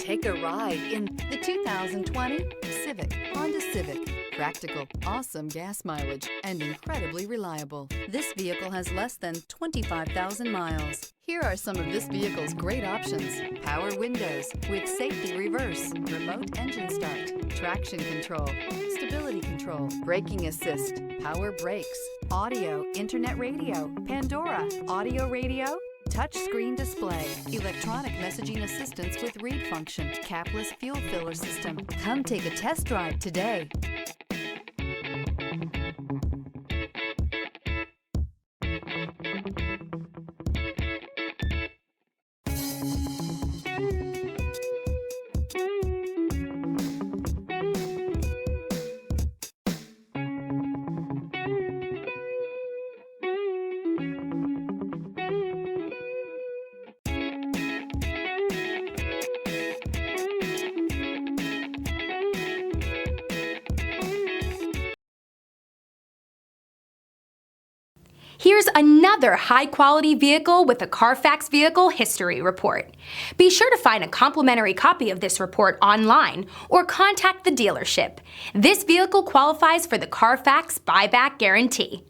Take a ride in the 2020 Civic. Honda Civic. Practical, awesome gas mileage, and incredibly reliable. This vehicle has less than 25,000 miles. Here are some of this vehicle's great options: power windows with safety reverse, remote engine start, traction control, stability control, braking assist, power brakes, audio, internet radio, Pandora, audio radio, touchscreen display, electronic messaging assistance with read function, capless fuel filler system. Come take a test drive today. Here's another high-quality vehicle with a Carfax Vehicle History Report. Be sure to find a complimentary copy of this report online or contact the dealership. This vehicle qualifies for the Carfax Buyback Guarantee.